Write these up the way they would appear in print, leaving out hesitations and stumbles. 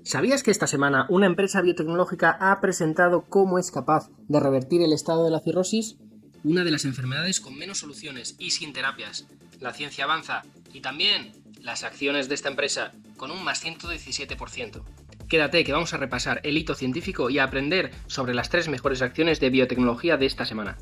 ¿Sabías que esta semana una empresa biotecnológica ha presentado cómo es capaz de revertir el estado de la cirrosis? Una de las enfermedades con menos soluciones y sin terapias. La ciencia avanza y también las acciones de esta empresa con un más 117%. Quédate que vamos a repasar el hito científico y a aprender sobre las 3 mejores acciones de biotecnología de esta semana.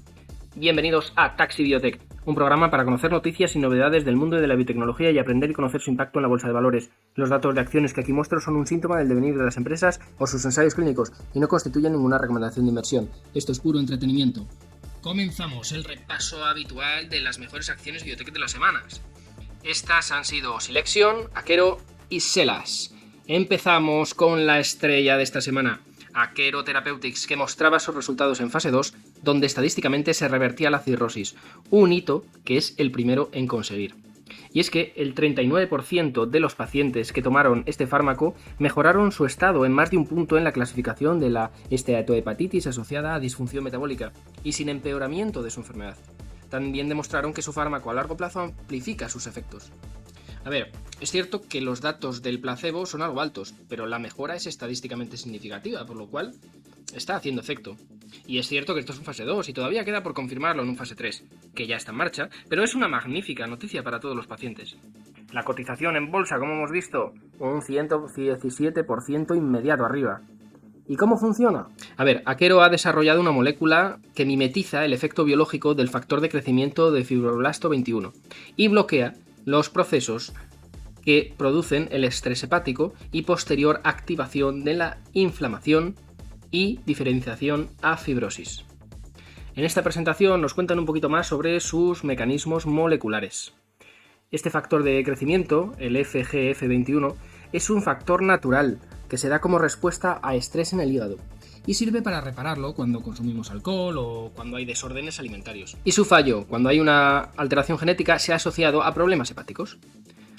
Bienvenidos a Taxi Biotech, un programa para conocer noticias y novedades del mundo de la biotecnología y aprender y conocer su impacto en la bolsa de valores. Los datos de acciones que aquí muestro son un síntoma del devenir de las empresas o sus ensayos clínicos y no constituyen ninguna recomendación de inversión. Esto es puro entretenimiento. Comenzamos el repaso habitual de las mejores acciones biotech de las semanas. Estas han sido Silexion, Akero y Selas. Empezamos con la estrella de esta semana, Akero Therapeutics, que mostraba sus resultados en fase 2, donde estadísticamente se revertía la cirrosis, un hito que es el primero en conseguir. Y es que el 39% de los pacientes que tomaron este fármaco mejoraron su estado en más de un punto en la clasificación de la esteatohepatitis asociada a disfunción metabólica y sin empeoramiento de su enfermedad. También demostraron que su fármaco a largo plazo amplifica sus efectos. A ver, es cierto que los datos del placebo son algo altos, pero la mejora es estadísticamente significativa, por lo cual está haciendo efecto. Y es cierto que esto es un fase 2 y todavía queda por confirmarlo en un fase 3, que ya está en marcha, pero es una magnífica noticia para todos los pacientes. La cotización en bolsa, como hemos visto, un 117% inmediato arriba. ¿Y cómo funciona? A ver, Akero ha desarrollado una molécula que mimetiza el efecto biológico del factor de crecimiento de fibroblasto 21 y bloquea los procesos que producen el estrés hepático y posterior activación de la inflamación y diferenciación a fibrosis. En esta presentación nos cuentan un poquito más sobre sus mecanismos moleculares. Este factor de crecimiento, el FGF21, es un factor natural que se da como respuesta a estrés en el hígado y sirve para repararlo cuando consumimos alcohol o cuando hay desórdenes alimentarios. Y su fallo, cuando hay una alteración genética, se ha asociado a problemas hepáticos.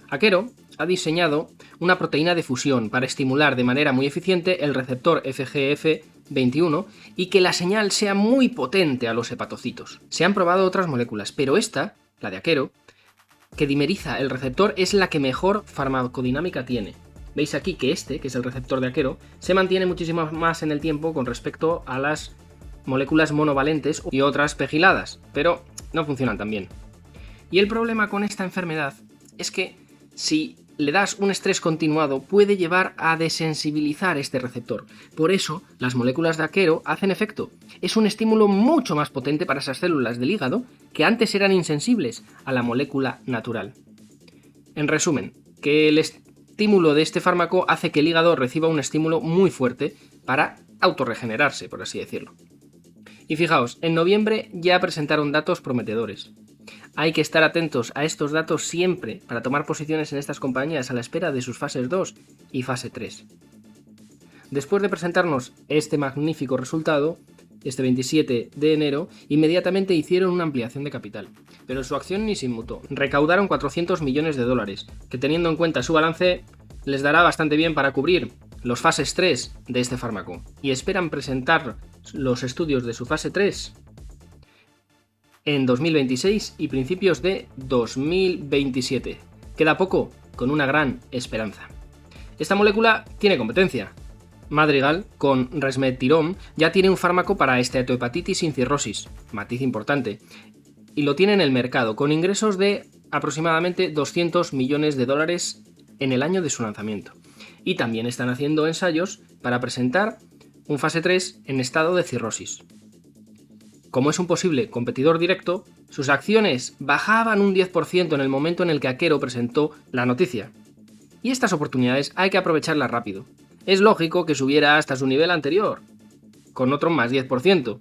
Akero ha diseñado una proteína de fusión para estimular de manera muy eficiente el receptor FGF21 y que la señal sea muy potente a los hepatocitos. Se han probado otras moléculas, pero esta, la de Akero, que dimeriza el receptor, es la que mejor farmacodinámica tiene. Veis aquí que que es el receptor de Akero, se mantiene muchísimo más en el tiempo con respecto a las moléculas monovalentes y otras pegiladas, pero no funcionan tan bien. Y el problema con esta enfermedad es que si le das un estrés continuado puede llevar a desensibilizar este receptor. Por eso las moléculas de Akero hacen efecto. Es un estímulo mucho más potente para esas células del hígado que antes eran insensibles a la molécula natural. En resumen, que el estímulo de este fármaco hace que el hígado reciba un estímulo muy fuerte para autorregenerarse, por así decirlo. Y fijaos, en noviembre ya presentaron datos prometedores. Hay que estar atentos a estos datos siempre para tomar posiciones en estas compañías a la espera de sus fases 2 y fase 3. Después de presentarnos este magnífico resultado, este 27 de enero, inmediatamente hicieron una ampliación de capital, pero su acción ni se inmutó. Recaudaron 400 millones de dólares, que teniendo en cuenta su balance, les dará bastante bien para cubrir los fases 3 de este fármaco, y esperan presentar los estudios de su fase 3 en 2026 y principios de 2027. Queda poco, con una gran esperanza. Esta molécula tiene competencia. Madrigal, con resmetirom, ya tiene un fármaco para esteatohepatitis sin cirrosis, matiz importante, y lo tiene en el mercado, con ingresos de aproximadamente 200 millones de dólares en el año de su lanzamiento. Y también están haciendo ensayos para presentar un fase 3 en estado de cirrosis. Como es un posible competidor directo, sus acciones bajaban un 10% en el momento en el que Akero presentó la noticia. Y estas oportunidades hay que aprovecharlas rápido. Es lógico que subiera hasta su nivel anterior, con otro más 10%,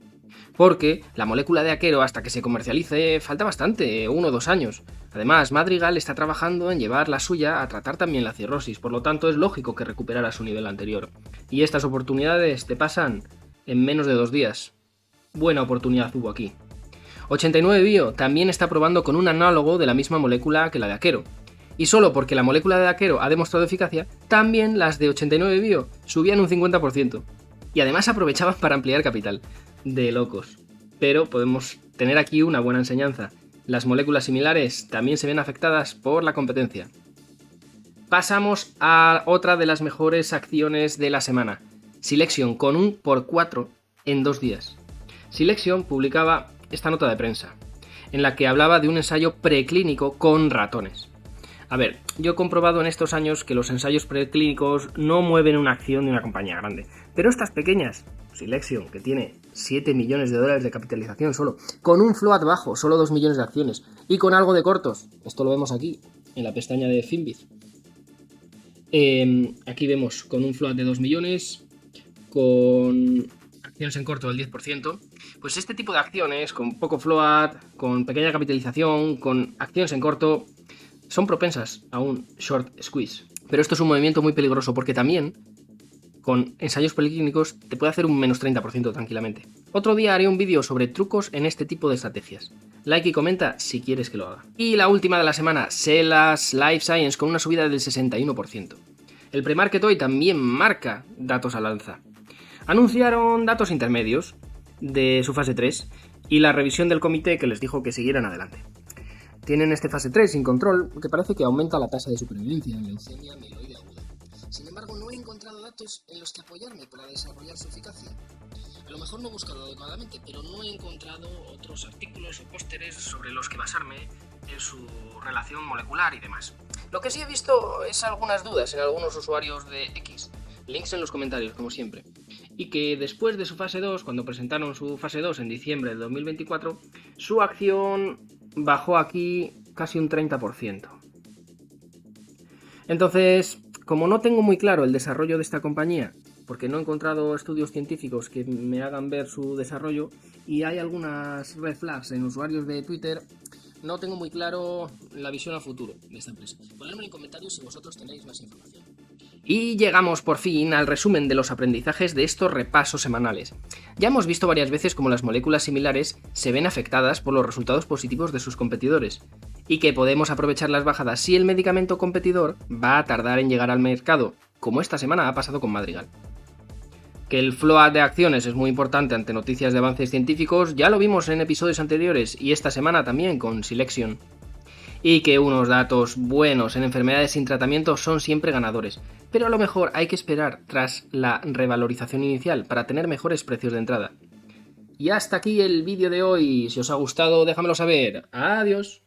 porque la molécula de Akero hasta que se comercialice falta bastante, 1 o 2 años. Además, Madrigal está trabajando en llevar la suya a tratar también la cirrosis, por lo tanto es lógico que recuperara su nivel anterior. Y estas oportunidades te pasan en menos de 2 días. Buena oportunidad hubo aquí. 89 Bio también está probando con un análogo de la misma molécula que la de Akero. Y solo porque la molécula de Akero ha demostrado eficacia, también las de 89 Bio subían un 50%. Y además aprovechaban para ampliar capital. De locos. Pero podemos tener aquí una buena enseñanza. Las moléculas similares también se ven afectadas por la competencia. Pasamos a otra de las mejores acciones de la semana. Silexion con un por 4 en 2 días. Silexion publicaba esta nota de prensa, en la que hablaba de un ensayo preclínico con ratones. A ver, yo he comprobado en estos años que los ensayos preclínicos no mueven una acción de una compañía grande, pero estas pequeñas, Silexion, que tiene 7 millones de dólares de capitalización solo, con un float bajo, solo 2 millones de acciones, y con algo de cortos, esto lo vemos aquí, en la pestaña de Finbiz. Aquí vemos con un float de 2 millones, con acciones en corto del 10%, pues este tipo de acciones, con poco float, con pequeña capitalización, con acciones en corto, son propensas a un short squeeze. Pero esto es un movimiento muy peligroso porque también, con ensayos preclínicos, te puede hacer un menos 30% tranquilamente. Otro día haré un vídeo sobre trucos en este tipo de estrategias. Like y comenta si quieres que lo haga. Y la última de la semana, Sellas Life Science con una subida del 61%. El premarket hoy también marca datos al alza. Anunciaron datos intermedios de su fase 3 y la revisión del comité que les dijo que siguieran adelante. Tienen este fase 3 sin control que parece que aumenta la tasa de supervivencia en leucemia mieloide aguda. Sin embargo, no he encontrado datos en los que apoyarme para desarrollar su eficacia. A lo mejor no he buscado adecuadamente, pero no he encontrado otros artículos o pósteres sobre los que basarme en su relación molecular y demás. Lo que sí he visto es algunas dudas en algunos usuarios de X. Links en los comentarios, como siempre. Y que después de su fase 2, cuando presentaron su fase 2 en diciembre de 2024, su acción bajó aquí casi un 30%. Entonces, como no tengo muy claro el desarrollo de esta compañía, porque no he encontrado estudios científicos que me hagan ver su desarrollo, y hay algunas red flags en usuarios de Twitter, no tengo muy claro la visión a futuro de esta empresa. Ponedme en comentarios si vosotros tenéis más información. Y llegamos por fin al resumen de los aprendizajes de estos repasos semanales. Ya hemos visto varias veces cómo las moléculas similares se ven afectadas por los resultados positivos de sus competidores, y que podemos aprovechar las bajadas si el medicamento competidor va a tardar en llegar al mercado, como esta semana ha pasado con Madrigal. Que el float de acciones es muy importante ante noticias de avances científicos, ya lo vimos en episodios anteriores y esta semana también con Silexion. Y que unos datos buenos en enfermedades sin tratamiento son siempre ganadores, pero a lo mejor hay que esperar tras la revalorización inicial para tener mejores precios de entrada. Y hasta aquí el vídeo de hoy. Si os ha gustado, déjamelo saber. Adiós.